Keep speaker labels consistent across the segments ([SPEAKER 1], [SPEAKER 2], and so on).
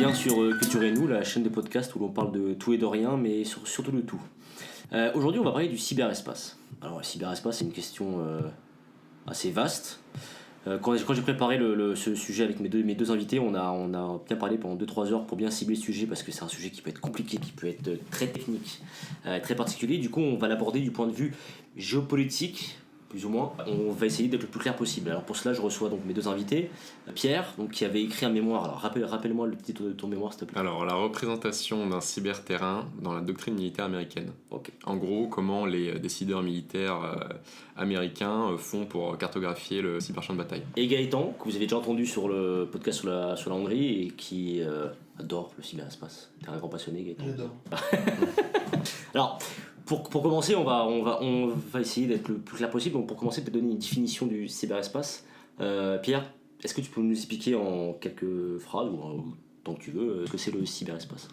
[SPEAKER 1] Bien sur Culture et nous, la chaîne de podcast où l'on parle de tout et de rien, mais surtout de tout. Aujourd'hui, on va parler du cyberespace. Alors, le cyberespace, c'est une question assez vaste. Quand j'ai préparé ce sujet avec mes deux invités, on a bien parlé pendant 2-3 heures pour bien cibler le sujet, parce que c'est un sujet qui peut être compliqué, qui peut être très technique, très particulier. Du coup, on va l'aborder du point de vue géopolitique, plus ou moins. On va essayer d'être le plus clair possible. Alors pour cela, je reçois donc mes deux invités. Pierre, donc, qui avait écrit un mémoire. Alors rappelle-moi le titre de ton mémoire, s'il te plaît.
[SPEAKER 2] Alors, la représentation d'un cyberterrain dans la doctrine militaire américaine.
[SPEAKER 1] Okay.
[SPEAKER 2] En gros, comment les décideurs militaires américains font pour cartographier le cyberchamp de bataille.
[SPEAKER 1] Et Gaëtan, que vous avez déjà entendu sur le podcast sur la Hongrie et qui adore le cyberespace. T'es un grand passionné, Gaëtan.
[SPEAKER 3] J'adore.
[SPEAKER 1] Alors, pour commencer, on va essayer d'être le plus clair possible. Donc pour commencer, peut-être donner une définition du cyberespace. Pierre, est-ce que tu peux nous expliquer en quelques phrases, ou tant que tu veux, ce que c'est le cyberespace ?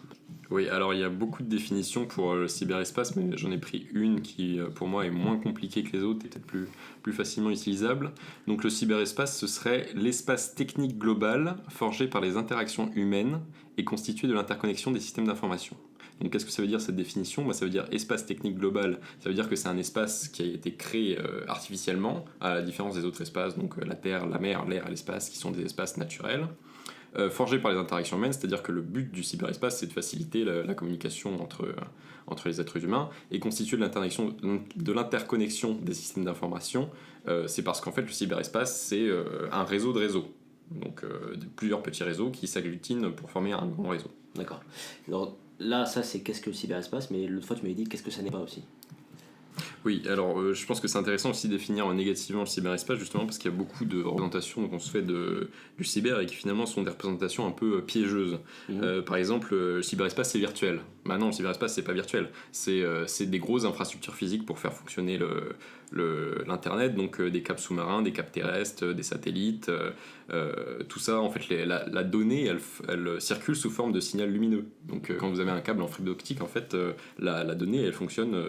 [SPEAKER 2] Oui, alors il y a beaucoup de définitions pour le cyberespace, mais j'en ai pris une qui, pour moi, est moins compliquée que les autres et peut-être plus facilement utilisable. Donc le cyberespace, ce serait l'espace technique global forgé par les interactions humaines et constitué de l'interconnexion des systèmes d'information. Donc qu'est-ce que ça veut dire cette définition ? Ça veut dire espace technique global, ça veut dire que c'est un espace qui a été créé artificiellement, à la différence des autres espaces, donc la Terre, la mer, l'air et l'espace, qui sont des espaces naturels. Forgé par les interactions humaines, c'est-à-dire que le but du cyberespace, c'est de faciliter la communication entre les êtres humains et constituer de l'interconnexion des systèmes d'information. C'est parce qu'en fait, le cyberespace, c'est un réseau de réseaux. Donc de plusieurs petits réseaux qui s'agglutinent pour former un grand réseau.
[SPEAKER 1] D'accord. Alors là, ça, c'est qu'est-ce que le cyberespace, mais l'autre fois, tu m'avais dit qu'est-ce que ça n'est pas aussi.
[SPEAKER 2] Oui, alors je pense que c'est intéressant aussi de définir négativement le cyberespace, justement parce qu'il y a beaucoup de représentations qu'on se fait du cyber et qui finalement sont des représentations un peu piégeuses. Par exemple, le cyberespace c'est virtuel. Bah non, le cyberespace c'est pas virtuel. C'est des grosses infrastructures physiques pour faire fonctionner l'internet, donc des câbles sous-marins, des câbles terrestres, des satellites. Tout ça, en fait, la donnée, elle circule sous forme de signal lumineux. Donc quand vous avez un câble en fibre optique, en fait, la donnée, elle fonctionne.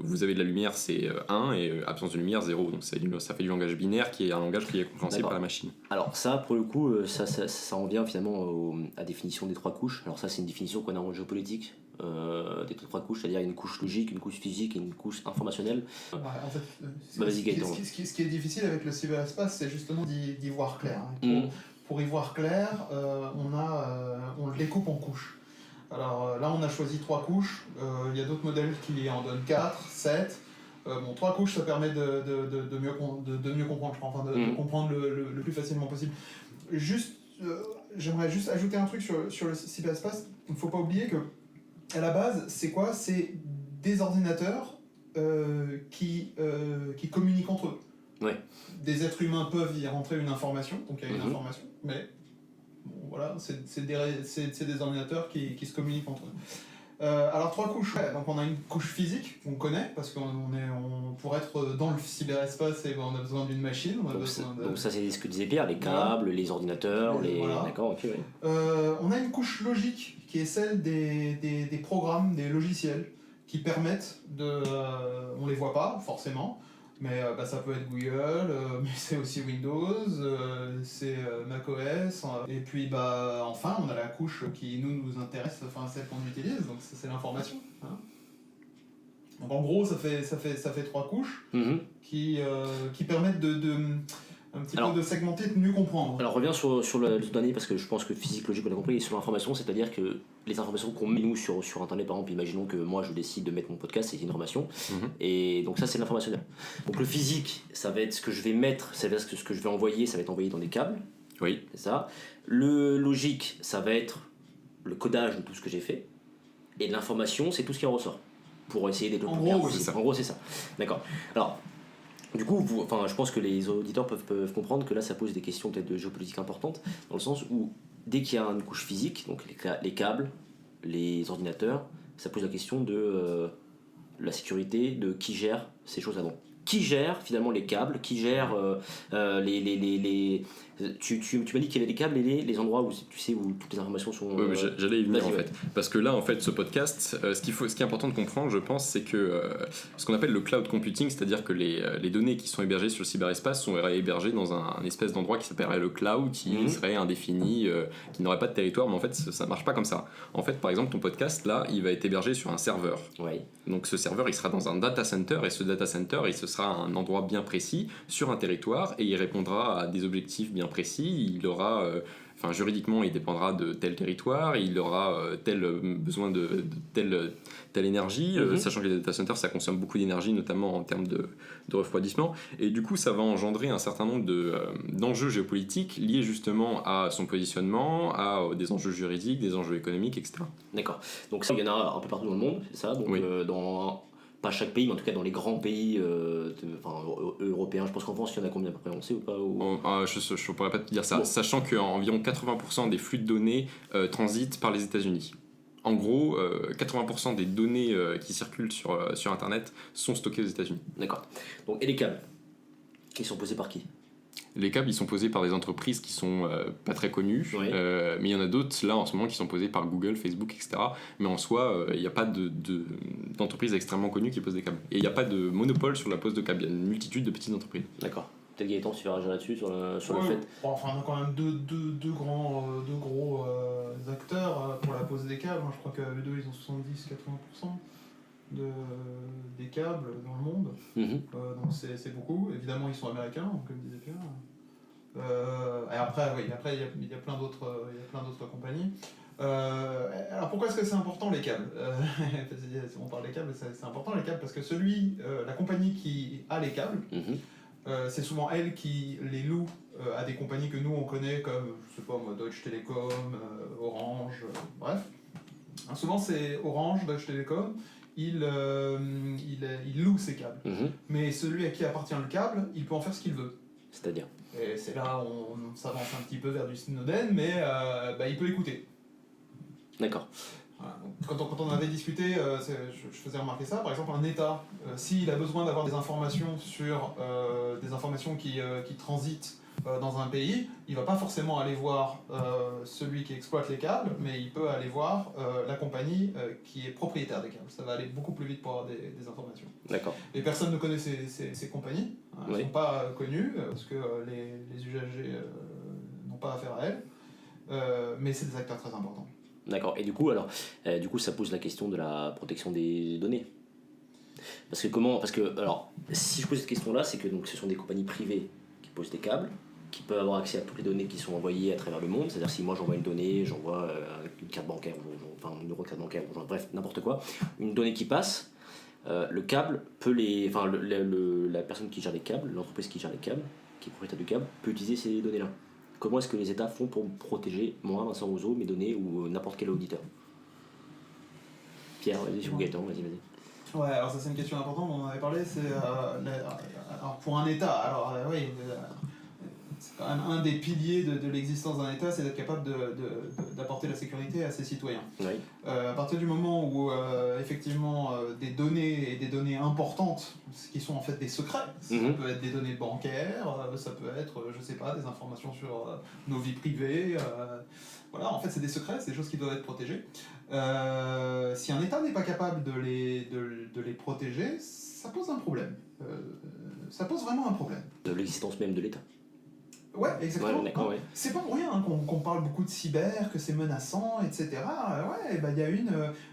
[SPEAKER 2] Vous avez de la lumière, c'est 1, et absence de lumière, 0. Donc ça fait du langage binaire qui est un langage qui est compréhensible par la machine.
[SPEAKER 1] Alors ça, pour le coup, ça revient finalement à la définition des 3 couches. Alors ça, c'est une définition qu'on a en géopolitique, des 3 couches, c'est-à-dire une couche logique, une couche physique et une couche informationnelle.
[SPEAKER 3] Ouais, en fait, ce qui est difficile avec le cyberespace, c'est justement d'y voir clair. Pour y voir clair, on le découpe en couches. Alors là, on a choisi 3 couches. Il y a d'autres modèles qui en donnent 4, 7. 3 couches, ça permet de mieux comprendre, de comprendre le plus facilement possible. J'aimerais juste ajouter un truc sur le cyberespace. Il ne faut pas oublier que, à la base, c'est quoi ? C'est des ordinateurs qui communiquent entre eux.
[SPEAKER 1] Ouais.
[SPEAKER 3] Des êtres humains peuvent y rentrer une information, donc il y a une information, mais bon, voilà, c'est des ordinateurs qui se communiquent entre eux. Alors 3 couches, donc on a une couche physique qu'on connaît, parce pour être dans le cyberespace, on a besoin d'une machine.
[SPEAKER 1] Donc ça, c'est ce que disait Pierre, les câbles, les ordinateurs,
[SPEAKER 3] Voilà.
[SPEAKER 1] D'accord, ok, ouais.
[SPEAKER 3] On a une couche logique qui est celle des programmes, des logiciels qui permettent on les voit pas forcément, mais ça peut être Google, mais c'est aussi Windows, c'est macOS, et puis enfin on a la couche qui nous intéresse, enfin celle qu'on utilise, donc c'est l'information. Hein. Donc en gros ça fait 3 couches qui permettent un petit peu de segmenter, de mieux comprendre.
[SPEAKER 1] Alors reviens sur le dernier, parce que je pense que physique, logique, on a compris, et sur l'information, c'est-à-dire que les informations qu'on met nous sur internet, par exemple, imaginons que moi je décide de mettre mon podcast, c'est une information, et donc ça c'est l'informationnel. Donc le physique, ça va être ce que je vais mettre, ça va être ce que je vais envoyer, ça va être envoyé dans des câbles.
[SPEAKER 2] Oui.
[SPEAKER 1] C'est ça. Le logique, ça va être le codage de tout ce que j'ai fait, et l'information, c'est tout ce qui en ressort, pour essayer d'être le plus clair possible. En gros, c'est ça. D'accord. Alors, du coup, je pense que les auditeurs peuvent comprendre que là, ça pose des questions peut-être de géopolitique importantes, dans le sens où, dès qu'il y a une couche physique, donc les câbles, les ordinateurs, ça pose la question de la sécurité, de qui gère ces choses-là. qui gère finalement les câbles, qui gère les tu m'as dit qu'il y avait les câbles et les endroits où tu sais où toutes les informations sont.
[SPEAKER 2] Oui, mais j'allais y venir
[SPEAKER 1] vas-y,
[SPEAKER 2] en
[SPEAKER 1] ouais.
[SPEAKER 2] fait. Parce que là, en fait, ce podcast, ce qui est important de comprendre, je pense, c'est que ce qu'on appelle le cloud computing, c'est-à-dire que les données qui sont hébergées sur le cyberespace sont hébergées dans un espèce d'endroit qui s'appellerait le cloud, qui serait indéfini, qui n'aurait pas de territoire, mais en fait, ça marche pas comme ça. En fait, par exemple, ton podcast, là, il va être hébergé sur un serveur.
[SPEAKER 1] Ouais.
[SPEAKER 2] Donc ce serveur, il sera dans un data center, et ce data center, ce sera un endroit bien précis, sur un territoire, et il répondra à des objectifs bien précis. Il aura, juridiquement, il dépendra de tel territoire, il aura besoin de telle énergie, sachant que les data centers, ça consomme beaucoup d'énergie, notamment en termes de refroidissement, et du coup, ça va engendrer un certain nombre d'enjeux géopolitiques liés justement à son positionnement, à des enjeux juridiques, des enjeux économiques, etc.
[SPEAKER 1] D'accord. Donc ça, il y en a un peu partout dans le monde, c'est ça. Donc
[SPEAKER 2] Oui.
[SPEAKER 1] Pas chaque pays, mais en tout cas dans les grands pays européens. Je pense qu'en France, il y en a combien à peu près, on sait ou pas
[SPEAKER 2] Je ne pourrais pas te dire ça,
[SPEAKER 1] Bon.
[SPEAKER 2] sachant qu'environ 80% des flux de données transitent par les États-Unis. En gros, 80% des données qui circulent sur Internet sont stockées aux États-Unis.
[SPEAKER 1] D'accord. Donc, et les câbles, qui sont posés par qui?
[SPEAKER 2] Les câbles, ils sont posés par des entreprises qui sont pas très connues,
[SPEAKER 1] Oui.
[SPEAKER 2] mais il y en a d'autres là en ce moment qui sont posés par Google, Facebook, etc. Mais en soi, il n'y a pas d'entreprise extrêmement connue qui pose des câbles. Et il n'y a pas de monopole sur la pose de câbles, il y a une multitude de petites entreprises.
[SPEAKER 1] D'accord. Peut-être Gaëtan, tu vas réagir là-dessus, sur le fait.
[SPEAKER 3] Bon, enfin, on a quand même deux gros acteurs pour la pose des câbles. Je crois qu'eux deux, ils ont 70-80% des câbles dans le monde. Donc c'est beaucoup. Évidemment, ils sont américains, comme disait Pierre. Et après, oui, il y a plein d'autres compagnies. Alors pourquoi est-ce que c'est important les câbles? On parle des câbles, c'est important les câbles parce que la compagnie qui a les câbles, c'est souvent elle qui les loue à des compagnies que nous on connaît comme, je sais pas moi, Deutsche Telekom, Orange, bref. Alors, souvent c'est Orange, Deutsche Telekom, il loue ses câbles. Mais celui à qui appartient le câble, il peut en faire ce qu'il veut.
[SPEAKER 1] C'est-à-dire?
[SPEAKER 3] Et c'est là où on s'avance un petit peu vers du Snowden, mais il peut l'écouter.
[SPEAKER 1] D'accord.
[SPEAKER 3] Voilà. Quand on avait discuté, je faisais remarquer ça, par exemple un État, s'il a besoin d'avoir des informations sur des informations qui transitent dans un pays, il ne va pas forcément aller voir celui qui exploite les câbles, mais il peut aller voir la compagnie qui est propriétaire des câbles. Ça va aller beaucoup plus vite pour avoir des informations.
[SPEAKER 1] D'accord.
[SPEAKER 3] Et personne ne connaît ces compagnies, elles ne sont pas connues, parce que les usagers n'ont pas affaire à elles, mais c'est des acteurs très importants.
[SPEAKER 1] D'accord. Et du coup, ça pose la question de la protection des données. Parce que alors, si je pose cette question-là, c'est que donc ce sont des compagnies privées qui posent des câbles, qui peuvent avoir accès à toutes les données qui sont envoyées à travers le monde. C'est-à-dire si moi j'envoie une donnée, j'envoie une carte bancaire, un numéro de carte bancaire, bref, n'importe quoi, une donnée qui passe, le câble peut la personne qui gère les câbles, l'entreprise qui gère les câbles, qui est propriétaire du câble, peut utiliser ces données-là. Comment est-ce que les États font pour protéger moi, Vincent Rousseau, mes données ou n'importe quel auditeur? Pierre, vas-y, ou Gaëtan, vas-y.
[SPEAKER 3] Ouais, alors ça c'est une question importante, on en avait parlé, c'est alors pour un État, alors oui, c'est quand même un des piliers de l'existence d'un État, c'est d'être capable d'apporter la sécurité à ses citoyens.
[SPEAKER 1] Oui.
[SPEAKER 3] À partir du moment où effectivement des données et des données importantes, qui sont en fait des secrets, ça peut être des données bancaires, ça peut être, je sais pas, des informations sur nos vies privées, voilà, en fait c'est des secrets, c'est des choses qui doivent être protégées. Si un État n'est pas capable de les protéger, ça pose un problème. Ça pose vraiment un problème.
[SPEAKER 1] De l'existence même de l'État.
[SPEAKER 3] Ouais, exactement.
[SPEAKER 1] Ouais, d'accord, ouais.
[SPEAKER 3] C'est pas pour rien qu'on parle beaucoup de cyber, que c'est menaçant, etc. Ouais,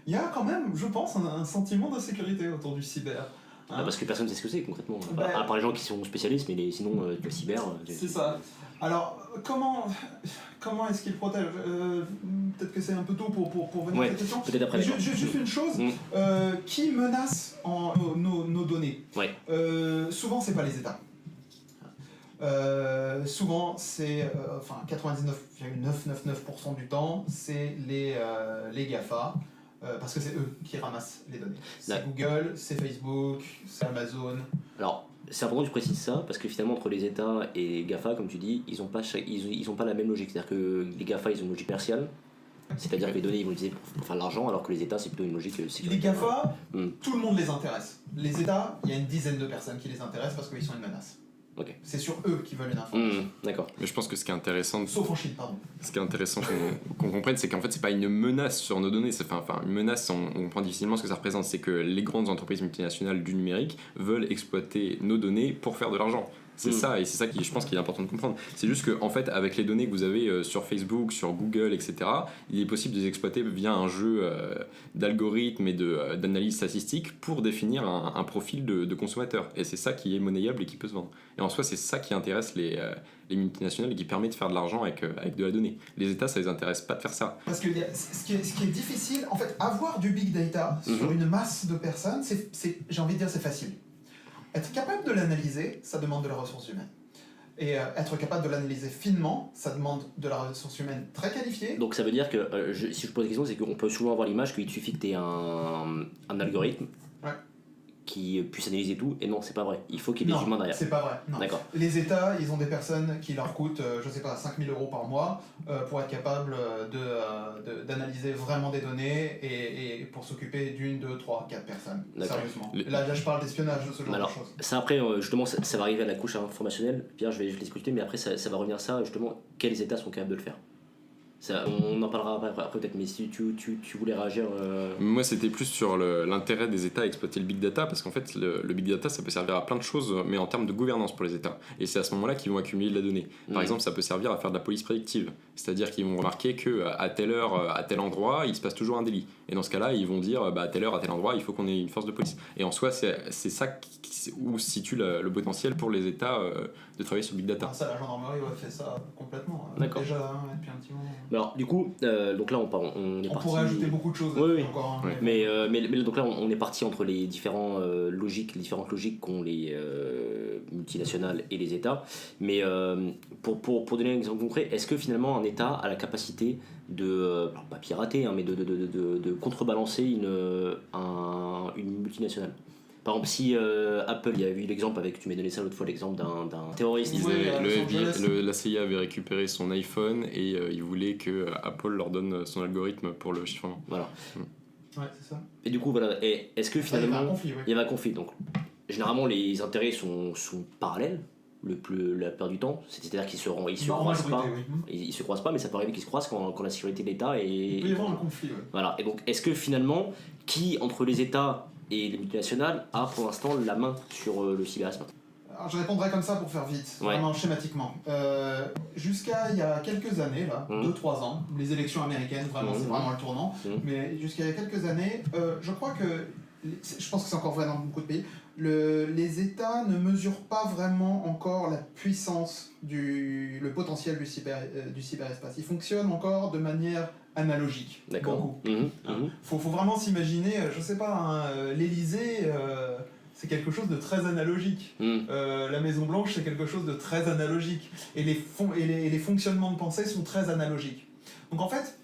[SPEAKER 3] il y a quand même, je pense, un sentiment d'insécurité autour du cyber.
[SPEAKER 1] Parce que personne ne sait ce que c'est concrètement.
[SPEAKER 3] Bah,
[SPEAKER 1] à part les gens qui sont spécialistes, mais sinon, le cyber.
[SPEAKER 3] C'est ça. Alors, comment est-ce qu'il protège peut-être que c'est un peu tôt pour venir à cette question.
[SPEAKER 1] Peut-être après.
[SPEAKER 3] Juste une chose, qui menace nos données? Souvent, c'est pas les États. Souvent, c'est 99,999% du temps, c'est les GAFA, parce que c'est eux qui ramassent les données. C'est Google, c'est Facebook, c'est Amazon.
[SPEAKER 1] Alors, c'est important que tu précises ça, parce que finalement, entre les États et les GAFA, comme tu dis, ils ont pas la même logique. C'est-à-dire que les GAFA, ils ont une logique commerciale, C'est-à-dire que les données ils vont l'utiliser pour faire de l'argent, alors que les États c'est plutôt une logique
[SPEAKER 3] Les
[SPEAKER 1] sécuritaire.
[SPEAKER 3] GAFA,
[SPEAKER 1] Hmm.
[SPEAKER 3] tout le monde les intéresse. Les États, il y a une dizaine de personnes qui les intéressent parce qu'ils sont une menace.
[SPEAKER 1] Ok.
[SPEAKER 3] C'est sur eux qui veulent une information.
[SPEAKER 1] D'accord.
[SPEAKER 2] Mais je pense que ce qui est intéressant,
[SPEAKER 3] Sauf en Chine, pardon.
[SPEAKER 2] ce qui est intéressant qu'on comprenne, c'est qu'en fait, c'est pas une menace sur nos données. Enfin, une menace, on comprend difficilement ce que ça représente. C'est que les grandes entreprises multinationales du numérique veulent exploiter nos données pour faire de l'argent. C'est ça, et c'est ça qui, je pense, qu'il est important de comprendre. C'est juste qu'en fait, avec les données que vous avez sur Facebook, sur Google, etc., il est possible de les exploiter via un jeu d'algorithmes et d'analyse statistique pour définir un profil de consommateur. Et c'est ça qui est monnayable et qui peut se vendre. Et en soi, c'est ça qui intéresse les multinationales et qui permet de faire de l'argent avec de la donnée. Les États, ça les intéresse pas de faire ça.
[SPEAKER 3] Parce que ce qui est difficile, en fait, avoir du big data sur une masse de personnes, j'ai envie de dire, c'est facile. Être capable de l'analyser, ça demande de la ressource humaine. Et être capable de l'analyser finement, ça demande de la ressource humaine très qualifiée.
[SPEAKER 1] Donc ça veut dire que, si je pose la question, c'est qu'on peut souvent avoir l'image qu'il suffit que tu aies un algorithme qui puisse analyser tout, et non, c'est pas vrai. Il faut qu'il y ait des humains derrière.
[SPEAKER 3] C'est pas vrai. Non.
[SPEAKER 1] D'accord.
[SPEAKER 3] Les États, ils ont des personnes qui leur coûtent, je sais pas, 5 000 € par mois pour être capable d'analyser vraiment des données et pour s'occuper d'une, deux, trois, quatre personnes.
[SPEAKER 1] D'accord.
[SPEAKER 3] Sérieusement. Là, je parle d'espionnage, de ce genre
[SPEAKER 1] Alors,
[SPEAKER 3] de choses.
[SPEAKER 1] ça après, justement, ça va arriver à la couche informationnelle. Pierre, je vais discuter, mais après, ça va revenir à ça, justement, quels États sont capables de le faire. Ça, on en parlera après peut-être, mais si tu voulais réagir...
[SPEAKER 2] Moi, c'était plus sur l'intérêt des États à exploiter le big data, parce qu'en fait, le big data, ça peut servir à plein de choses, mais en termes de gouvernance pour les États. Et c'est à ce moment-là qu'ils vont accumuler de la donnée. Par exemple, ça peut servir à faire de la police prédictive, c'est-à-dire qu'ils vont remarquer qu'à telle heure, à tel endroit, il se passe toujours un délit. Et dans ce cas-là, ils vont dire, à telle heure, à tel endroit, il faut qu'on ait une force de police. Et en soi, c'est ça où se situe le potentiel pour les États de travailler sur le big data.
[SPEAKER 3] Alors ça, la gendarmerie fait ça complètement.
[SPEAKER 1] D'accord.
[SPEAKER 3] Déjà, depuis un petit moment.
[SPEAKER 1] Alors, du coup, donc là, on est parti...
[SPEAKER 3] On pourrait ajouter beaucoup de choses
[SPEAKER 1] Oui.
[SPEAKER 3] encore.
[SPEAKER 2] Ouais.
[SPEAKER 1] Mais donc là, on est parti entre les différentes logiques qu'ont les multinationales et les États. Mais pour donner un exemple concret, est-ce que finalement un État a la capacité de, alors pas pirater, mais de contrebalancer une multinationale? Par exemple, si Apple, il y a eu l'exemple tu m'as donné ça l'autre fois, l'exemple d'un terroriste.
[SPEAKER 2] La CIA avait récupéré son iPhone et ils voulaient que Apple leur donne son algorithme pour le chiffrement.
[SPEAKER 1] Voilà.
[SPEAKER 3] Ouais, c'est ça.
[SPEAKER 1] Et du coup, voilà. Et est-ce que finalement.
[SPEAKER 3] Il y avait un conflit, oui.
[SPEAKER 1] Il y avait un conflit. Donc, généralement, les intérêts sont parallèles la plupart du temps. C'est-à-dire qu'ils se croisent pas. Ils se croisent pas, mais ça peut arriver qu'ils se croisent quand la sécurité de l'État est.
[SPEAKER 3] Il peut y avoir un conflit, oui.
[SPEAKER 1] Voilà. Et donc, est-ce que finalement, qui entre les États et les multinationales a pour l'instant la main sur le cyberespace?
[SPEAKER 3] Alors, je répondrai comme ça pour faire vite, vraiment schématiquement. Jusqu'à il y a quelques années, là, 2-3 ans, les élections américaines, vraiment, c'est vraiment le tournant, mais jusqu'à il y a quelques années, je crois que, je pense que c'est encore vrai dans beaucoup de pays, les États ne mesurent pas vraiment encore la puissance, le potentiel du cyberespace. Ils fonctionnent encore de manière analogique.
[SPEAKER 1] D'accord.
[SPEAKER 3] Faut vraiment s'imaginer, je sais pas, l'Élysée... c'est quelque chose de très analogique. La Maison Blanche, c'est quelque chose de très analogique. Et les fonctionnements de pensée sont très analogiques. Donc en fait,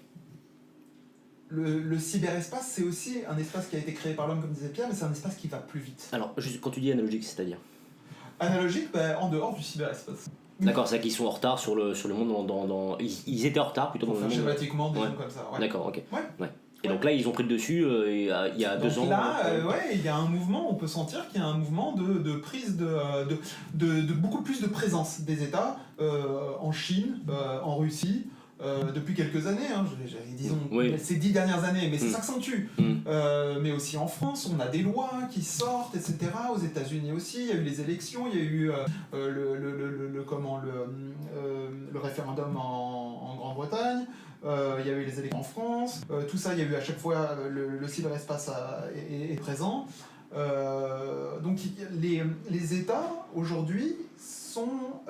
[SPEAKER 3] le cyberespace, c'est aussi un espace qui a été créé par l'homme, comme disait Pierre, mais c'est un espace qui va plus vite.
[SPEAKER 1] Alors, quand tu dis analogique, c'est-à-dire?
[SPEAKER 3] Analogique, en dehors du cyberespace.
[SPEAKER 1] D'accord, c'est-à-dire qu'ils sont en retard sur le monde ils étaient en retard plutôt dans le monde.
[SPEAKER 3] Schématiquement, des gens comme ça. Ouais.
[SPEAKER 1] D'accord, ok.
[SPEAKER 3] Ouais.
[SPEAKER 1] Et donc là, ils ont pris le dessus il y a 2 ans.
[SPEAKER 3] Donc là, il y a un mouvement, on peut sentir qu'il y a un mouvement de prise de beaucoup plus de présence des États en Chine, en Russie, depuis quelques années, disons ces 10 dernières années, mais ça s'accentue. Mais aussi en France, on a des lois qui sortent, etc. Aux États-Unis aussi, il y a eu les élections, il y a eu le référendum en Grande-Bretagne. Il y a eu les élections en France, tout ça, il y a eu à chaque fois le cyberespace est présent. Donc les États aujourd'hui sont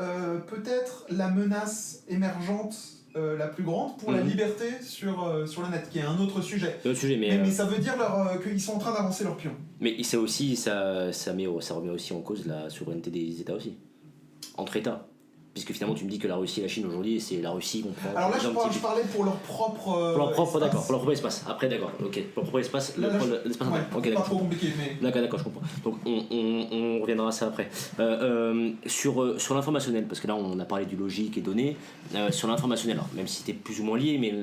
[SPEAKER 3] peut-être la menace émergente la plus grande pour la liberté sur le net, qui est un autre sujet. Mais ça veut dire qu'ils sont en train d'avancer leur pion.
[SPEAKER 1] Mais c'est aussi ça remet aussi en cause la souveraineté des États aussi, entre États. puisque finalement tu me dis que la Russie et la Chine aujourd'hui, c'est la Russie qu'on prend.
[SPEAKER 3] Alors là, je parlais pour leur propre.
[SPEAKER 1] Pour leur propre,
[SPEAKER 3] espace.
[SPEAKER 1] d'accord, pour leur propre espace. Après, d'accord, ok. Pour leur propre espace, l'espace
[SPEAKER 3] Ouais,
[SPEAKER 1] interne. Ok,
[SPEAKER 3] pas
[SPEAKER 1] d'accord.
[SPEAKER 3] trop compliqué, mais.
[SPEAKER 1] D'accord, je comprends. Donc on reviendra à ça après. Sur l'informationnel, parce que là on a parlé du logique et données, sur l'informationnel, alors, même si c'était plus ou moins lié, mais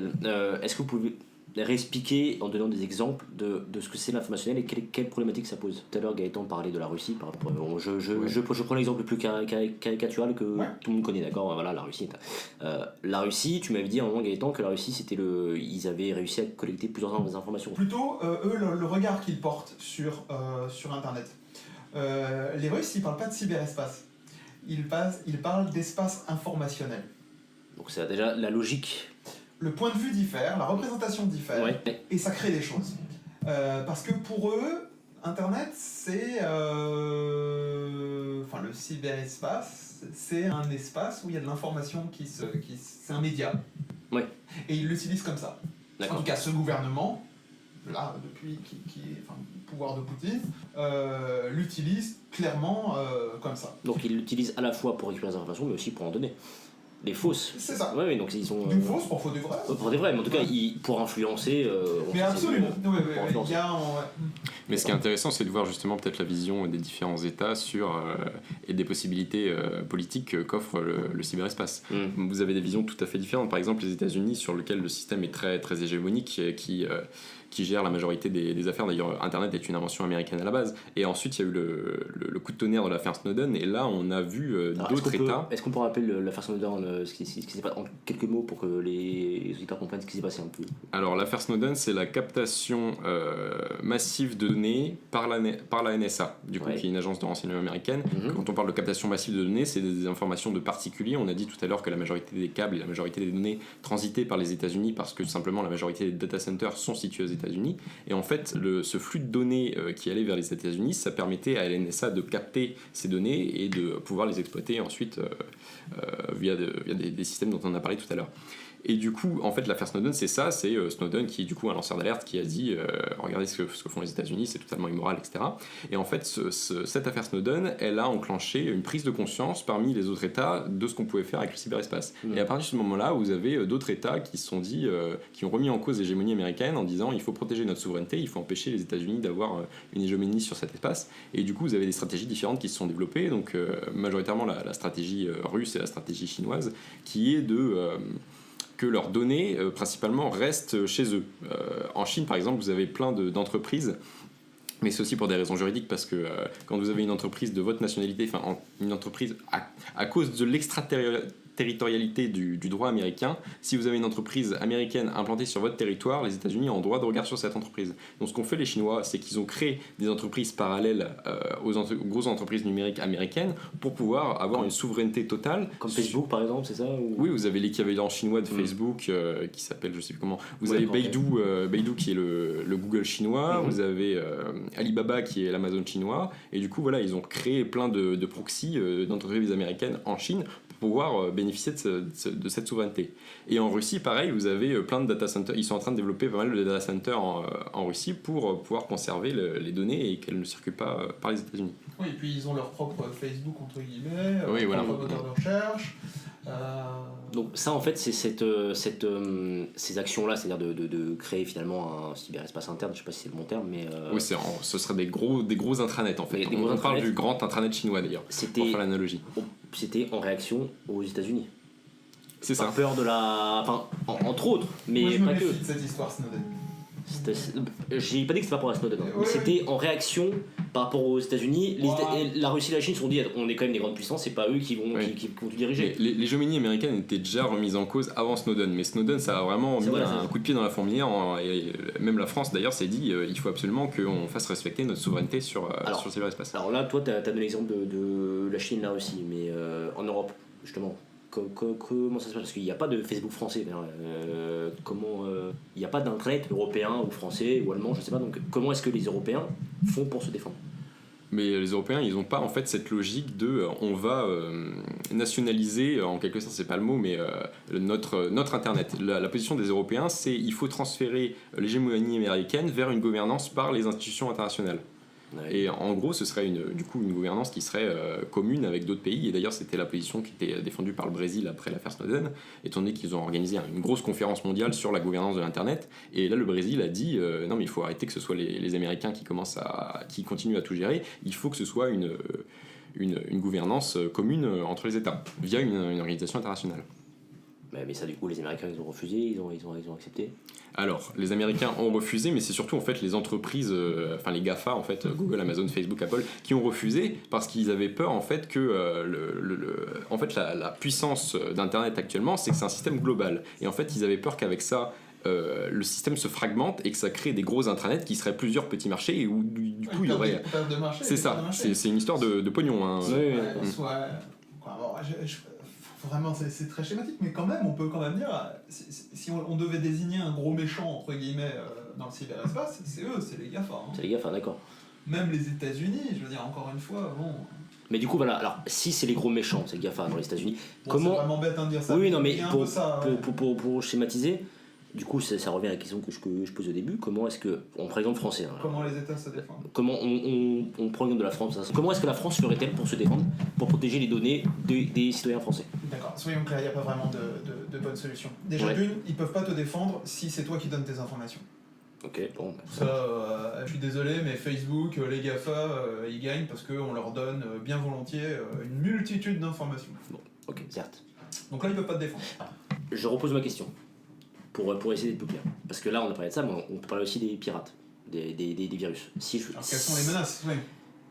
[SPEAKER 1] est-ce que vous pouvez réexpliquer en donnant des exemples de ce que c'est l'informationnel et quelle problématique ça pose? Tout à l'heure Gaëtan parlait de la Russie, par rapport, je prends l'exemple le plus caricatural que tout le monde connaît, d'accord? Voilà, la Russie. La Russie, tu m'avais dit à un moment Gaëtan que la Russie ils avaient réussi à collecter plusieurs informations.
[SPEAKER 3] Plutôt, eux, le regard qu'ils portent sur Internet. Les Russes, ils parlent pas de cyberespace. Ils parlent d'espace informationnel.
[SPEAKER 1] Donc c'est déjà la logique.
[SPEAKER 3] Le point de vue diffère, la représentation diffère,
[SPEAKER 1] Ouais.
[SPEAKER 3] et ça crée des choses. Parce que pour eux, Internet, c'est... Enfin, le cyberespace, c'est un espace où il y a de l'information c'est un média.
[SPEAKER 1] Ouais.
[SPEAKER 3] Et ils l'utilisent comme ça.
[SPEAKER 1] D'accord.
[SPEAKER 3] En tout cas, ce gouvernement, là, depuis le pouvoir de Poutine, l'utilise clairement comme ça.
[SPEAKER 1] Donc ils l'utilisent à la fois pour récupérer les informations, mais aussi pour en donner. Les fausses.
[SPEAKER 3] C'est ça.
[SPEAKER 1] Ouais, donc ils sont.
[SPEAKER 3] Du faux, parfois du vrai.
[SPEAKER 1] Pour des vrais, mais en tout cas, pour influencer.
[SPEAKER 3] Mais absolument.
[SPEAKER 1] Pour
[SPEAKER 3] Il
[SPEAKER 1] influencer.
[SPEAKER 3] y a
[SPEAKER 2] Mais ce qui est intéressant, c'est de voir justement peut-être la vision des différents États et des possibilités politiques qu'offre le cyberespace. Vous avez des visions tout à fait différentes. Par exemple, les États-Unis, sur lequel le système est très, très hégémonique, qui gère la majorité des affaires. D'ailleurs, Internet est une invention américaine à la base. Et ensuite, il y a eu le coup de tonnerre de l'affaire Snowden. Et là, on a vu d'autres États.
[SPEAKER 1] Est-ce qu'on peut rappeler l'affaire Snowden, ce qui s'est passé en quelques mots pour que les auditeurs comprennent ce qui s'est passé un peu?
[SPEAKER 2] Alors, l'affaire Snowden, c'est la captation massive de données par la NSA, du coup, qui est une agence de renseignement américaine. Quand on parle de captation massive de données, c'est des informations de particuliers. On a dit tout à l'heure que la majorité des câbles et la majorité des données transitaient par les États-Unis parce que simplement la majorité des data centers sont situés aux États-Unis. Et en fait, ce flux de données qui allait vers les États-Unis, ça permettait à la NSA de capter ces données et de pouvoir les exploiter ensuite via des systèmes dont on a parlé tout à l'heure. Et du coup, en fait, l'affaire Snowden, c'est ça, c'est Snowden qui est du coup un lanceur d'alerte qui a dit regardez ce que font les États-Unis, c'est totalement immoral, etc. Et en fait, cette affaire Snowden, elle a enclenché une prise de conscience parmi les autres États de ce qu'on pouvait faire avec le cyberespace. Et à partir de ce moment-là, vous avez d'autres États qui se sont dit, qui ont remis en cause l'hégémonie américaine en disant il faut protéger notre souveraineté, il faut empêcher les États-Unis d'avoir une hégémonie sur cet espace. Et du coup, vous avez des stratégies différentes qui se sont développées, donc majoritairement la stratégie russe et la stratégie chinoise, qui est que leurs données, principalement, restent chez eux. En Chine, par exemple, vous avez plein d'entreprises, mais c'est aussi pour des raisons juridiques, parce que quand vous avez une entreprise de votre nationalité, enfin une entreprise à cause de l'extraterritorialité du droit américain, si vous avez une entreprise américaine implantée sur votre territoire, les États-Unis ont droit de regard sur cette entreprise. Donc ce qu'ont fait les Chinois, c'est qu'ils ont créé des entreprises parallèles aux grosses entreprises numériques américaines pour pouvoir avoir une souveraineté totale.
[SPEAKER 1] Comme Facebook par exemple, c'est ça ou...
[SPEAKER 2] Oui, vous avez l'équivalent chinois de Facebook qui s'appelle, je sais plus comment. Vous avez Baidu qui est le Google chinois, vous avez Alibaba qui est l'Amazon chinois, et du coup voilà, ils ont créé plein de proxys d'entreprises américaines en Chine pour pouvoir bénéficier de cette souveraineté. Et en Russie, pareil, vous avez plein de data centers. Ils sont en train de développer pas mal de data centers en Russie pour pouvoir conserver les données et qu'elles ne circulent pas par les États-Unis.
[SPEAKER 3] Oui, et puis ils ont leur propre Facebook, entre guillemets,
[SPEAKER 2] Oui,
[SPEAKER 3] leur
[SPEAKER 2] voilà.
[SPEAKER 3] propre moteur de recherche.
[SPEAKER 1] Donc ça en fait c'est ces actions là, c'est-à-dire de créer finalement un cyberespace interne, je sais pas si c'est le bon terme, mais
[SPEAKER 2] oui, ce serait des gros intranets en fait. On parle du grand intranet chinois d'ailleurs, pour faire l'analogie.
[SPEAKER 1] C'était en réaction aux États-Unis.
[SPEAKER 2] C'est ça.
[SPEAKER 1] Par peur de la, enfin entre autres, mais
[SPEAKER 3] moi, je me
[SPEAKER 1] pas que.
[SPEAKER 3] méfie de cette histoire Snowden.
[SPEAKER 1] J'ai pas dit que c'était pas pour la Snowden, mais
[SPEAKER 3] Ouais.
[SPEAKER 1] c'était en réaction par rapport aux États-Unis. Et la Russie et la Chine se sont dit on est quand même des grandes puissances, c'est pas eux qui vont tout diriger.
[SPEAKER 2] L'hégémonie américaine était déjà remise en cause avant Snowden, mais Snowden ça a vraiment mis un coup de pied dans la fourmilière. Et même la France d'ailleurs s'est dit il faut absolument qu'on fasse respecter notre souveraineté sur le cyberespace.
[SPEAKER 1] Alors là, toi, tu as donné l'exemple de la Chine, la Russie, mais en Europe, justement, comment ça se passe? Parce qu'il n'y a pas de Facebook français. Il n'y a pas d'intranet européen ou français ou allemand, je sais pas. Donc comment est-ce que les Européens font pour se défendre?
[SPEAKER 2] Mais les Européens, ils n'ont pas en fait cette logique de on va nationaliser, en quelque sorte, c'est pas le mot, mais notre Internet. La position des Européens, c'est il faut transférer l'hégémonie américaine vers une gouvernance par les institutions internationales.
[SPEAKER 1] Ouais.
[SPEAKER 2] Et en gros, ce serait du coup une gouvernance qui serait commune avec d'autres pays. Et d'ailleurs, c'était la position qui était défendue par le Brésil après l'affaire Snowden, étant donné qu'ils ont organisé une grosse conférence mondiale sur la gouvernance de l'Internet. Et là, le Brésil a dit non, mais il faut arrêter que ce soit les Américains qui continuent à tout gérer. Il faut que ce soit une gouvernance commune entre les États, via une organisation internationale.
[SPEAKER 1] Mais ça, du coup, les Américains, ils ont refusé, ils ont accepté.
[SPEAKER 2] Alors, les Américains ont refusé, mais c'est surtout en fait les entreprises, enfin les GAFA, en fait, Google, Amazon, Facebook, Apple, qui ont refusé parce qu'ils avaient peur en fait que en fait, la puissance d'Internet actuellement, c'est que c'est un système global. Et en fait, ils avaient peur qu'avec ça, le système se fragmente et que ça crée des gros intranets qui seraient plusieurs petits marchés et où du coup il y aurait.
[SPEAKER 3] De marché,
[SPEAKER 2] C'est ça, c'est une histoire de pognon. Hein.
[SPEAKER 3] Vraiment, c'est très schématique, mais quand même, on peut quand même dire, si on devait désigner un gros méchant, entre guillemets, dans le cyberespace, c'est eux, c'est les GAFA. Hein.
[SPEAKER 1] C'est les GAFA, d'accord.
[SPEAKER 3] Même les États-Unis, je veux dire, encore une fois, bon.
[SPEAKER 1] Mais du coup, voilà, alors si c'est les gros méchants, c'est les GAFA dans les États-Unis,
[SPEAKER 3] Bon,
[SPEAKER 1] comment.
[SPEAKER 3] C'est vraiment bête de dire ça.
[SPEAKER 1] Oui, non, mais
[SPEAKER 3] pour
[SPEAKER 1] pour schématiser, du coup, ça revient à la question que je pose au début. Comment est-ce que. On prend exemple français. Hein,
[SPEAKER 3] comment les États se défendent.
[SPEAKER 1] Comment on prend l'exemple de la France. Comment est-ce que la France ferait-elle pour se défendre, pour protéger les données des citoyens français?
[SPEAKER 3] D'accord, soyons clairs, il n'y a pas vraiment de bonne solution. Déjà,
[SPEAKER 1] Ouais.
[SPEAKER 3] d'une, ils peuvent pas te défendre si c'est toi qui donnes tes informations.
[SPEAKER 1] Ok, bon.
[SPEAKER 3] Ça, je suis désolé, mais Facebook, les GAFA, ils gagnent parce qu'on leur donne bien volontiers une multitude d'informations.
[SPEAKER 1] Bon, ok, certes.
[SPEAKER 3] Donc là, ils peuvent pas te défendre.
[SPEAKER 1] Je repose ma question, pour essayer d'être plus clair. Parce que là, on a parlé de ça, mais on peut parler aussi des pirates, des virus.
[SPEAKER 3] Alors, quelles sont les menaces? Oui.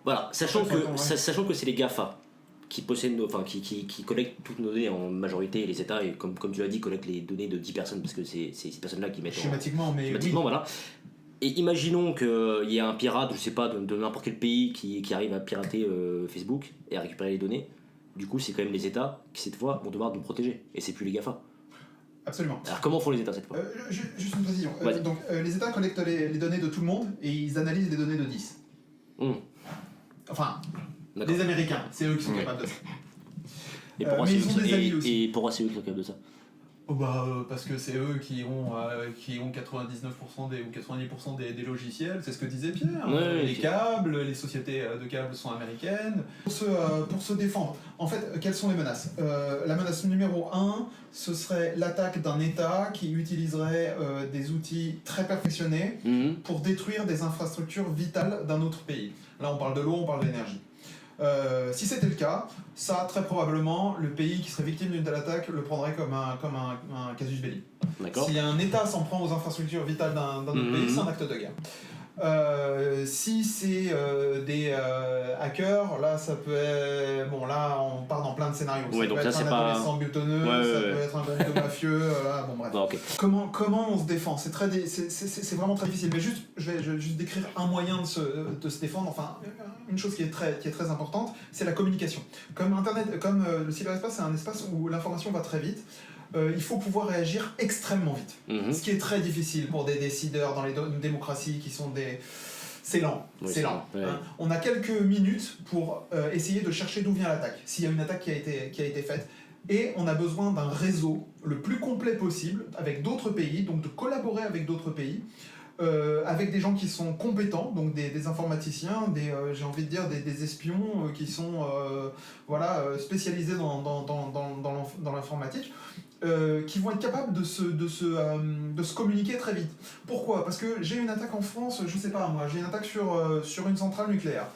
[SPEAKER 1] Voilà, sachant
[SPEAKER 3] Faut attendre, ouais.
[SPEAKER 1] sachant que c'est les GAFA qui possèdent qui collectent toutes nos données en majorité, et les États, et comme tu l'as dit, collectent les données de 10 personnes, parce que c'est ces personnes-là qui mettent
[SPEAKER 3] Schématiquement, mais
[SPEAKER 1] schématiquement,
[SPEAKER 3] oui.
[SPEAKER 1] voilà. Et imaginons qu'il y ait un pirate, je sais pas, de n'importe quel pays qui arrive à pirater Facebook et à récupérer les données. Du coup, c'est quand même les États qui, cette fois, vont devoir nous protéger. Et c'est plus les GAFA.
[SPEAKER 3] Absolument.
[SPEAKER 1] Alors, comment font les États cette fois?
[SPEAKER 3] Juste une précision.
[SPEAKER 1] Vas-y.
[SPEAKER 3] Donc, les États collectent les données de tout le monde et ils analysent les données de 10. Enfin,
[SPEAKER 1] D'accord.
[SPEAKER 3] les Américains, c'est eux qui sont capables de ça.
[SPEAKER 1] Et pourquoi
[SPEAKER 3] mais
[SPEAKER 1] c'est
[SPEAKER 3] ils ont des amis aussi.
[SPEAKER 1] et pourquoi c'est eux qui sont capables de ça?
[SPEAKER 3] Oh parce que c'est eux qui ont 99% ou 90% des logiciels, c'est ce que disait Pierre.
[SPEAKER 1] Ouais,
[SPEAKER 3] les câbles, les sociétés de câbles sont américaines. Pour se défendre, en fait, quelles sont les menaces? La menace numéro 1, ce serait l'attaque d'un État qui utiliserait des outils très perfectionnés pour détruire des infrastructures vitales d'un autre pays. Là, on parle de l'eau, on parle d'énergie. Si c'était le cas, ça, très probablement, le pays qui serait victime d'une telle attaque le prendrait comme un casus belli.
[SPEAKER 1] D'accord.
[SPEAKER 3] Si un État s'en prend aux infrastructures vitales d'un autre pays, c'est un acte de guerre. Si c'est des hackers, là ça peut être... Bon là on part dans plein de scénarios.
[SPEAKER 1] Ouais,
[SPEAKER 3] ça
[SPEAKER 1] donc
[SPEAKER 3] peut
[SPEAKER 1] ça,
[SPEAKER 3] être
[SPEAKER 1] c'est
[SPEAKER 3] un
[SPEAKER 1] pas...
[SPEAKER 3] adolescent butonneux, ça peut être un groupe de mafieux, bon bref.
[SPEAKER 1] Ah, ok.
[SPEAKER 3] Comment on se défend? C'est vraiment très difficile, mais je vais juste décrire un moyen de se défendre. Enfin, une chose qui est très importante, c'est la communication. Comme Internet, comme le cyberespace, c'est un espace où l'information va très vite. Il faut pouvoir réagir extrêmement vite. Ce qui est très difficile pour des décideurs dans les démocraties qui sont des... C'est lent,
[SPEAKER 1] Oui,
[SPEAKER 3] c'est lent.
[SPEAKER 1] ouais.
[SPEAKER 3] Hein. On a quelques minutes pour essayer de chercher d'où vient l'attaque, s'il y a une attaque qui a été faite. Et on a besoin d'un réseau le plus complet possible avec d'autres pays, donc de collaborer avec d'autres pays, avec des gens qui sont compétents, donc des informaticiens, j'ai envie de dire des espions qui sont spécialisés dans l'informatique, qui vont être capables de se communiquer très vite. Pourquoi? Parce que j'ai une attaque en France, je sais pas moi, j'ai une attaque sur une centrale nucléaire.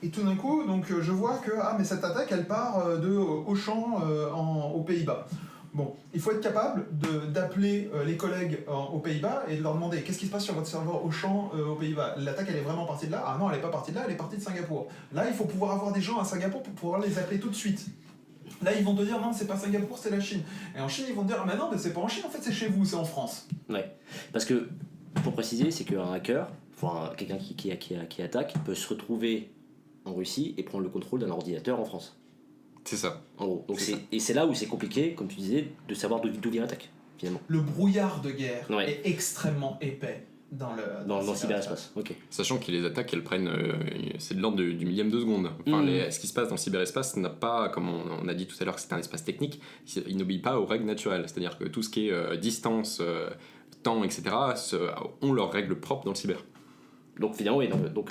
[SPEAKER 3] Et tout d'un coup, donc, je vois que mais cette attaque, elle part de Auchan aux Pays-Bas. Bon, il faut être capable d'appeler les collègues aux Pays-Bas et de leur demander qu'est-ce qui se passe sur votre serveur Auchan aux Pays-Bas. L'attaque, elle est vraiment partie de là? Ah non, elle n'est pas partie de là, elle est partie de Singapour. Là, il faut pouvoir avoir des gens à Singapour pour pouvoir les appeler tout de suite. Là, ils vont te dire non, c'est pas Singapour, c'est la Chine. Et en Chine, ils vont te dire mais non, mais c'est pas en Chine, en fait, c'est chez vous, c'est en France.
[SPEAKER 1] Ouais. Parce que, pour préciser, c'est qu'un hacker, quelqu'un qui attaque, peut se retrouver en Russie et prendre le contrôle d'un ordinateur en France.
[SPEAKER 2] C'est ça.
[SPEAKER 1] En gros. Donc et c'est là où c'est compliqué, comme tu disais, de savoir d'où vient l'attaque, finalement.
[SPEAKER 3] Le brouillard de guerre
[SPEAKER 1] Ouais.
[SPEAKER 3] est extrêmement épais dans
[SPEAKER 1] le cyberespace. Ok.
[SPEAKER 2] Sachant que les attaques, elles prennent, c'est de l'ordre du millième de seconde. Enfin, ce qui se passe dans le cyberespace n'a pas, comme on a dit tout à l'heure que c'était un espace technique, il n'obéit pas aux règles naturelles. C'est-à-dire que tout ce qui est distance, temps, etc., ont leurs règles propres dans le cyber.
[SPEAKER 1] Donc finalement, oui, donc,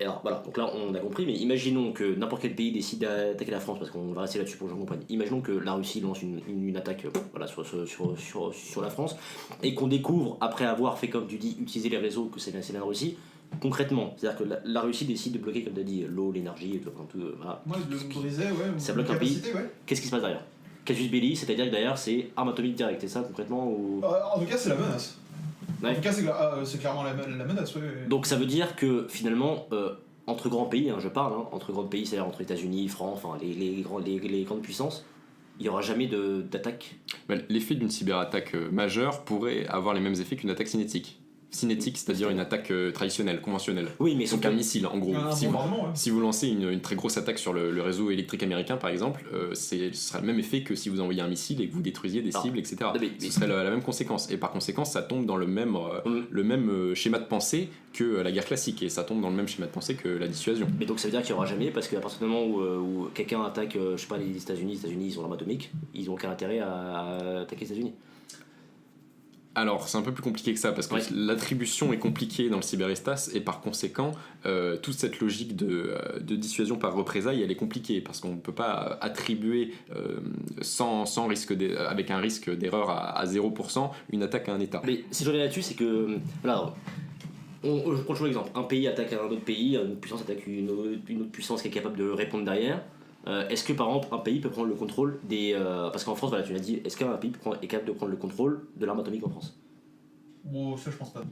[SPEAKER 1] alors, voilà, donc là on a compris, mais imaginons que n'importe quel pays décide d'attaquer la France, parce qu'on va rester là-dessus pour que je comprenne. Imaginons que la Russie lance une attaque voilà, sur la France, et qu'on découvre, après avoir fait, comme tu dis, utiliser les réseaux, que c'est la Russie, concrètement. C'est-à-dire que la Russie décide de bloquer, comme tu as dit, l'eau, l'énergie, tout, voilà.
[SPEAKER 3] Moi, je le brisais, ouais.
[SPEAKER 1] Ça
[SPEAKER 3] ou
[SPEAKER 1] bloque un pays.
[SPEAKER 3] capacité, ouais.
[SPEAKER 1] Qu'est-ce qui se passe derrière? Casus belli, c'est-à-dire que derrière c'est arme atomique directe, c'est ça concrètement ou...
[SPEAKER 3] En tout cas, c'est la menace.
[SPEAKER 1] Ouais.
[SPEAKER 3] En tout cas, c'est clairement la menace, ouais.
[SPEAKER 1] Donc ça veut dire que finalement, entre grands pays, je parle, entre grands pays, c'est-à-dire entre États-Unis, France, enfin les grandes puissances, il n'y aura jamais d'attaque.
[SPEAKER 2] L'effet d'une cyberattaque majeure pourrait avoir les mêmes effets qu'une attaque cinétique. Cinétique, c'est-à-dire une attaque traditionnelle, conventionnelle.
[SPEAKER 1] Oui, mais
[SPEAKER 2] donc un missile, en gros.
[SPEAKER 3] Ouais.
[SPEAKER 2] Si vous lancez une très grosse attaque sur le réseau électrique américain, par exemple, ce sera le même effet que si vous envoyiez un missile et que vous détruisiez des cibles, etc. Ce serait la même conséquence. Et par conséquent, ça tombe dans le même schéma de pensée que la guerre classique. Et ça tombe dans le même schéma de pensée que la dissuasion.
[SPEAKER 1] Mais donc ça veut dire qu'il n'y aura jamais, parce qu'à partir du moment où quelqu'un attaque, je sais pas, les États-Unis ils ont l'arme atomique, ils n'ont aucun intérêt à attaquer les États-Unis.
[SPEAKER 2] Alors, c'est un peu plus compliqué que ça, parce que l'attribution est compliquée dans le cyberespace, et par conséquent, toute cette logique de dissuasion par représailles, elle est compliquée, parce qu'on ne peut pas attribuer, sans risque avec un risque d'erreur à 0%, une attaque à un État.
[SPEAKER 1] Mais si je reviens là-dessus, c'est que... Voilà, je prends toujours l'exemple. Un pays attaque un autre pays, une puissance attaque une autre puissance qui est capable de répondre derrière. Est-ce que par exemple un pays peut prendre le contrôle des... parce qu'en France, voilà, tu l'as dit, est-ce qu'un pays est capable de prendre le contrôle de l'arme atomique en France?
[SPEAKER 3] Bon, ça je pense pas.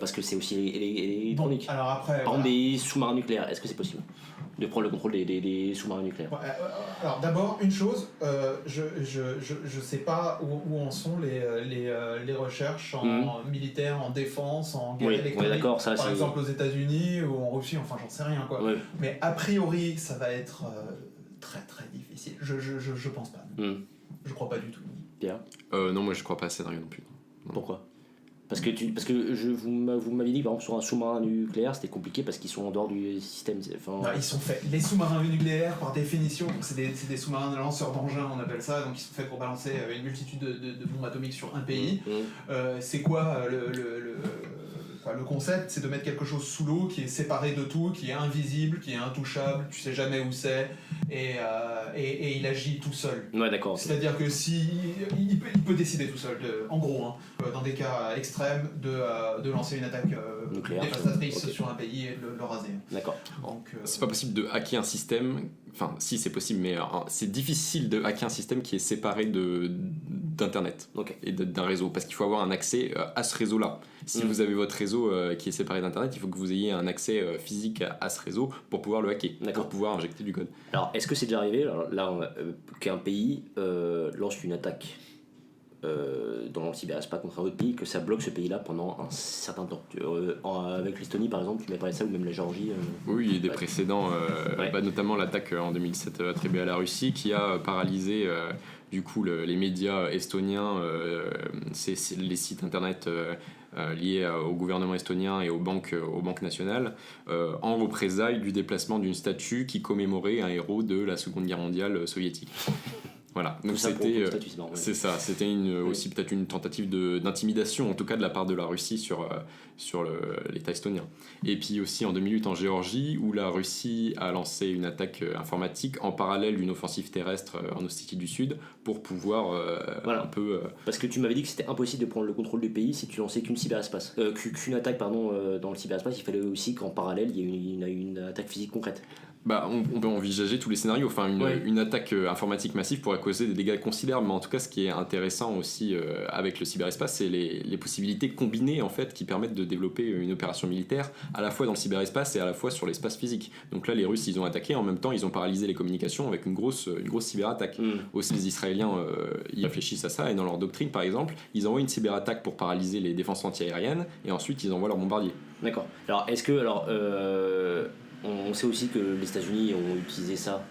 [SPEAKER 1] Parce que c'est aussi électronique.
[SPEAKER 3] Bon, alors après...
[SPEAKER 1] Par exemple des sous-marins nucléaires, est-ce que c'est possible de prendre le contrôle des sous-marins nucléaires?
[SPEAKER 3] Alors d'abord, une chose, je sais pas où en sont les recherches en militaire, en défense, en guerre électronique.
[SPEAKER 1] D'accord, ça,
[SPEAKER 3] par exemple aux États-Unis ou en Russie, enfin j'en sais rien quoi.
[SPEAKER 1] Ouais.
[SPEAKER 3] Mais a priori, ça va être très très difficile. Je pense pas. Je crois pas du tout.
[SPEAKER 1] Pierre?
[SPEAKER 2] Non, moi je crois pas à scénario non plus. Non.
[SPEAKER 1] Pourquoi? Parce que vous m'aviez dit par exemple sur un sous-marin nucléaire c'était compliqué parce qu'ils sont en dehors du système.
[SPEAKER 3] Non, ils sont faits. Les sous-marins nucléaires par définition, donc c'est des sous-marins lanceurs d'engins, on appelle ça, donc ils sont faits pour balancer une multitude de bombes atomiques sur un pays. C'est quoi le concept? C'est de mettre quelque chose sous l'eau qui est séparé de tout, qui est invisible, qui est intouchable, tu sais jamais où c'est, et il agit tout seul.
[SPEAKER 1] Ouais, d'accord.
[SPEAKER 3] C'est-à-dire que il peut décider tout seul, en gros, dans des cas extrêmes, de lancer une attaque
[SPEAKER 1] nucléaire,
[SPEAKER 3] dévastatrice sur un pays et de le raser.
[SPEAKER 1] D'accord.
[SPEAKER 3] Donc,
[SPEAKER 2] c'est pas possible de hacker un système, enfin si c'est possible, mais c'est difficile de hacker un système qui est séparé d'internet et d'un réseau, parce qu'il faut avoir un accès à ce réseau-là. Si vous avez votre réseau qui est séparé d'internet, il faut que vous ayez un accès physique à ce réseau pour pouvoir le hacker, pour pouvoir injecter du code.
[SPEAKER 1] Alors est-ce que c'est déjà arrivé qu'un pays lance une attaque dans le cyberespace contre un autre pays, que ça bloque ce pays-là pendant un certain temps? Avec l'Estonie par exemple, tu m'as parlé de ça, ou même la Géorgie.
[SPEAKER 2] Oui, il y a des précédents, notamment l'attaque en 2007 attribuée à la Russie qui a paralysé du coup les médias estoniens, les sites internet liés au gouvernement estonien et aux banques nationales, en représailles du déplacement d'une statue qui commémorait un héros de la Seconde Guerre mondiale soviétique. Voilà, donc c'était c'était aussi peut-être une tentative d'intimidation, en tout cas de la part de la Russie sur l'État estonien. Et puis aussi en 2008 en Géorgie, où la Russie a lancé une attaque informatique en parallèle d'une offensive terrestre en Ossétie du Sud pour pouvoir un peu...
[SPEAKER 1] Parce que tu m'avais dit que c'était impossible de prendre le contrôle du pays si tu lançais qu'une attaque dans le cyberespace. Il fallait aussi qu'en parallèle il y ait une attaque physique concrète.
[SPEAKER 2] On peut envisager tous les scénarios. Enfin, une attaque informatique massive pourrait causer des dégâts considérables, mais en tout cas, ce qui est intéressant aussi avec le cyberespace, c'est les possibilités combinées en fait qui permettent de développer une opération militaire à la fois dans le cyberespace et à la fois sur l'espace physique. Donc là, les Russes, ils ont attaqué, en même temps, ils ont paralysé les communications avec une grosse cyberattaque. Aussi, les Israéliens, ils réfléchissent à ça, et dans leur doctrine, par exemple, ils envoient une cyberattaque pour paralyser les défenses antiaériennes, et ensuite, ils envoient leurs bombardiers.
[SPEAKER 1] D'accord. Alors, est-ce que on sait aussi que les États-Unis ont utilisé ça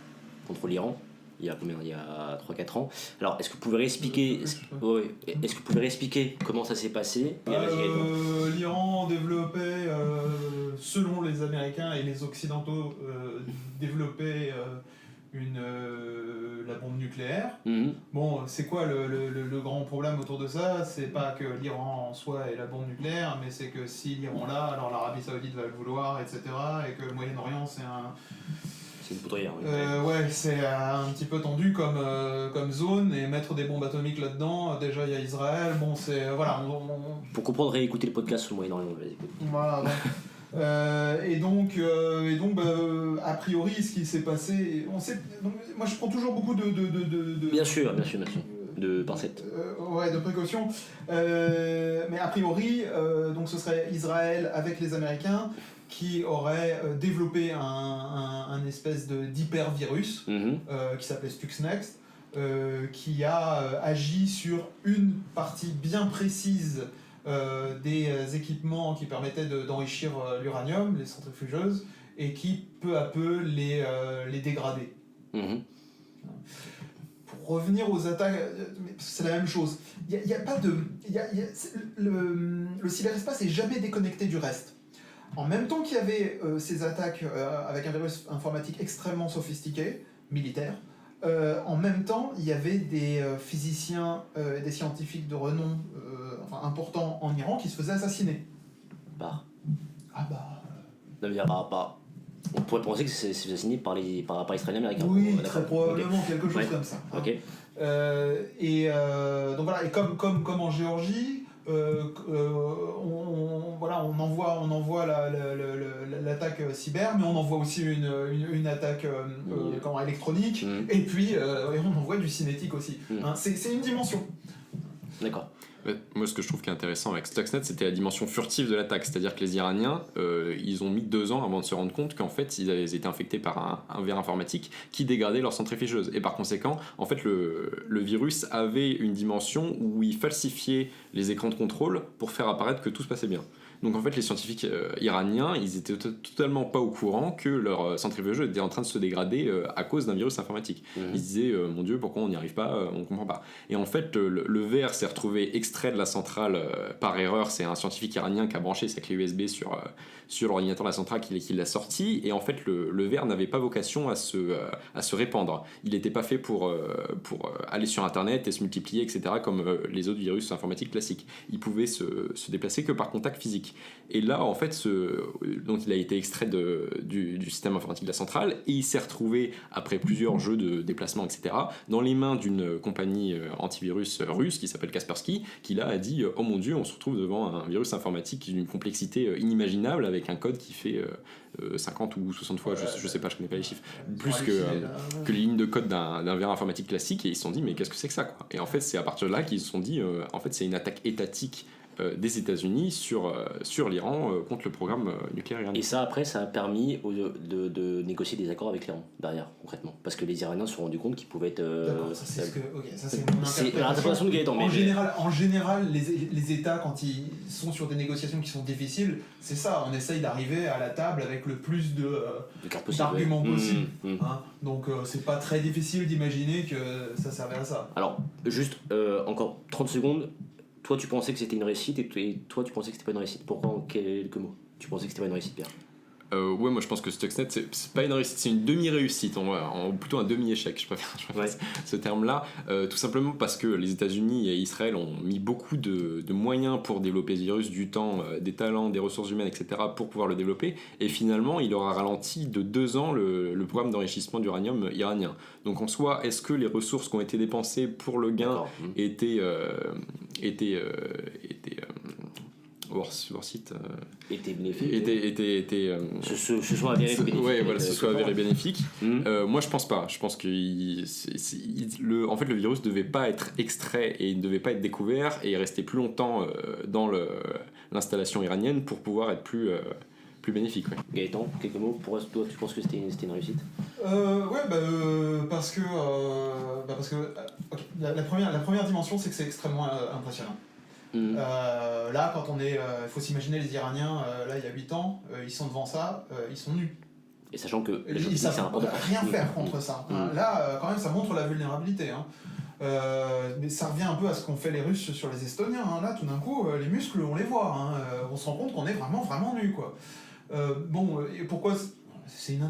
[SPEAKER 1] contre l'Iran il y a 3-4 ans. Alors, est-ce que vous pouvez réexpliquer comment ça s'est passé?
[SPEAKER 3] L'Iran développait, selon les Américains et les Occidentaux, développait la bombe nucléaire.
[SPEAKER 1] Mhm.
[SPEAKER 3] Bon, c'est quoi le grand problème autour de ça? C'est pas que l'Iran en soi ait la bombe nucléaire, mais c'est que si l'Iran l'a, alors l'Arabie Saoudite va le vouloir, etc. Et que le Moyen-Orient,
[SPEAKER 1] C'est une poudrière. Oui.
[SPEAKER 3] ouais, c'est un petit peu tendu comme zone, et mettre des bombes atomiques là-dedans, déjà il y a Israël, bon, c'est. Voilà,
[SPEAKER 1] Pour comprendre, réécouter le podcast sur le Moyen-Orient. Vas-y, écoute.
[SPEAKER 3] voilà, donc, a priori, ce qui s'est passé, on sait. Donc, moi, je prends toujours beaucoup de
[SPEAKER 1] Bien sûr. De pincettes.
[SPEAKER 3] Ouais, de précautions. Mais a priori, donc ce serait Israël avec les Américains qui aurait développé un espèce d'hypervirus qui s'appelait Stuxnet, qui a agi sur une partie bien précise des équipements qui permettaient d'enrichir l'uranium, les centrifugeuses, et qui peu à peu les dégradait.
[SPEAKER 1] Mhm.
[SPEAKER 3] Pour revenir aux attaques, c'est la même chose. Le cyberespace n'est jamais déconnecté du reste. En même temps qu'il y avait ces attaques avec un virus informatique extrêmement sophistiqué, militaire, en même temps, il y avait des physiciens et des scientifiques de renom importants en Iran qui se faisaient assassiner.
[SPEAKER 1] Par.
[SPEAKER 3] Ah bah...
[SPEAKER 1] Ça veut dire on pourrait penser que c'est assassiné par les Israéliens américains.
[SPEAKER 3] Oui, très probablement, quelque chose comme ça.
[SPEAKER 1] Ok.
[SPEAKER 3] Donc voilà, et comme en Géorgie, on envoie l'attaque cyber, mais on envoie aussi une attaque électronique, et puis on envoie du cinétique aussi. C'est une dimension.
[SPEAKER 1] D'accord.
[SPEAKER 2] Moi, ce que je trouve qui est intéressant avec Stuxnet, c'était la dimension furtive de l'attaque. C'est-à-dire que les Iraniens, ils ont mis 2 ans avant de se rendre compte qu'en fait, ils avaient été infectés par un ver informatique qui dégradait leur centrifugeuse. Et par conséquent, en fait, le virus avait une dimension où il falsifiait les écrans de contrôle pour faire apparaître que tout se passait bien. Donc en fait, les scientifiques iraniens, ils étaient totalement pas au courant que leur centrifugeuse était en train de se dégrader à cause d'un virus informatique. Ils se disaient, mon Dieu, pourquoi on n'y arrive pas, on comprend pas. Et en fait, le verre s'est retrouvé extrait de la centrale par erreur. C'est un scientifique iranien qui a branché sa clé USB sur l'ordinateur de la centrale qui l'a sorti. Et en fait, le verre n'avait pas vocation à se répandre. Il n'était pas fait pour aller sur Internet et se multiplier, etc., comme les autres virus informatiques classiques. Il pouvait se déplacer que par contact physique. Et là, en fait, donc il a été extrait du système informatique de la centrale, et il s'est retrouvé, après plusieurs jeux de déplacement, etc., dans les mains d'une compagnie antivirus russe qui s'appelle Kaspersky, qui là a dit « Oh mon Dieu, on se retrouve devant un virus informatique d'une complexité inimaginable, avec un code qui fait 50 ou 60 fois, je sais pas, je connais pas les chiffres, plus que les lignes de code d'un verre informatique classique », et ils se sont dit « Mais qu'est-ce que c'est que ça, quoi ?» Et en fait, c'est à partir de là qu'ils se sont dit « En fait, c'est une attaque étatique des États-Unis sur l'Iran contre le programme nucléaire iranien. »
[SPEAKER 1] Et ça, après, ça a permis de négocier des accords avec l'Iran, derrière, concrètement. Parce que les Iraniens se sont rendus compte qu'ils pouvaient être...
[SPEAKER 3] D'accord, ça c'est mon
[SPEAKER 1] interprétation de Gaëtan.
[SPEAKER 3] En général, les États, quand ils sont sur des négociations qui sont difficiles, c'est ça, on essaye d'arriver à la table avec le plus d'arguments possible. Hein, donc c'est pas très difficile d'imaginer que ça servait à ça.
[SPEAKER 1] Alors, juste encore 30 secondes. Toi, tu pensais que c'était une réussite, et toi, tu pensais que c'était pas une réussite. Pourquoi, en quelques mots, tu pensais que c'était pas une réussite, Pierre?
[SPEAKER 2] Ouais, moi je pense que Stuxnet, c'est pas une réussite, c'est une demi-réussite, plutôt un demi-échec, je préfère ce terme-là, tout simplement parce que les États-Unis et Israël ont mis beaucoup de moyens pour développer ce virus, du temps, des talents, des ressources humaines, etc., pour pouvoir le développer, et finalement il aura ralenti de 2 ans le programme d'enrichissement d'uranium iranien. Donc en soi, est-ce que les ressources qui ont été dépensées pour le gain étaient site
[SPEAKER 1] était bénéfique,
[SPEAKER 2] ce soit avéré bénéfique. Ouais, voilà, ce soit avéré bénéfique. Moi je pense pas. Je pense que en fait le virus devait pas être extrait et il ne devait pas être découvert et rester plus longtemps dans l'installation iranienne pour pouvoir être plus bénéfique. Ouais.
[SPEAKER 1] Gaëtan, quelques mots. Pour toi, tu penses que c'était une réussite?
[SPEAKER 3] Parce que okay. La première dimension, c'est que c'est extrêmement impressionnant. Là, quand il faut s'imaginer les Iraniens, là il y a 8 ans, ils sont devant ça, ils sont nus.
[SPEAKER 1] Et sachant que
[SPEAKER 3] ils savent rien faire contre ça. Là, quand même, ça montre la vulnérabilité. Mais ça revient un peu à ce qu'ont fait les Russes sur les Estoniens. Là, tout d'un coup, les muscles, on les voit. On se rend compte qu'on est vraiment, vraiment nus, quoi. Et pourquoi c'est une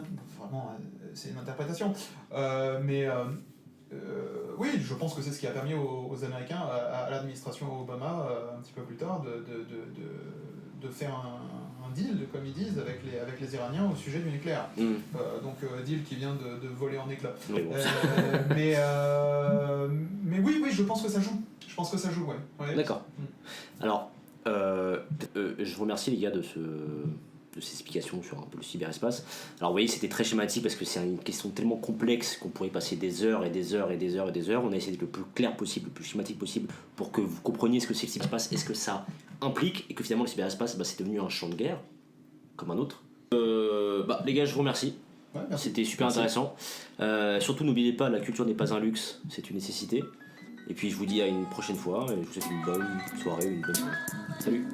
[SPEAKER 3] interprétation. Oui, je pense que c'est ce qui a permis aux Américains, à l'administration Obama, un petit peu plus tard, de faire un deal, comme ils disent, avec les Iraniens au sujet du nucléaire. Deal qui vient de voler en éclats.
[SPEAKER 1] Oui, bon.
[SPEAKER 3] Mais oui, je pense que ça joue. Je pense que ça joue, ouais.
[SPEAKER 1] D'accord. Alors, je vous remercie les gars de ces explications sur un peu le cyberespace. Alors vous voyez, c'était très schématique parce que c'est une question tellement complexe qu'on pourrait passer des heures et des heures et des heures et des heures. On a essayé d'être le plus clair possible, le plus schématique possible pour que vous compreniez ce que c'est le cyberespace et ce que ça implique, et que finalement le cyberespace, c'est devenu un champ de guerre comme un autre. Les gars, je vous remercie.
[SPEAKER 3] Ouais, merci.
[SPEAKER 1] C'était super intéressant. Surtout n'oubliez pas, la culture n'est pas un luxe, c'est une nécessité. Et puis je vous dis à une prochaine fois et je vous souhaite une bonne soirée, une bonne journée. Salut.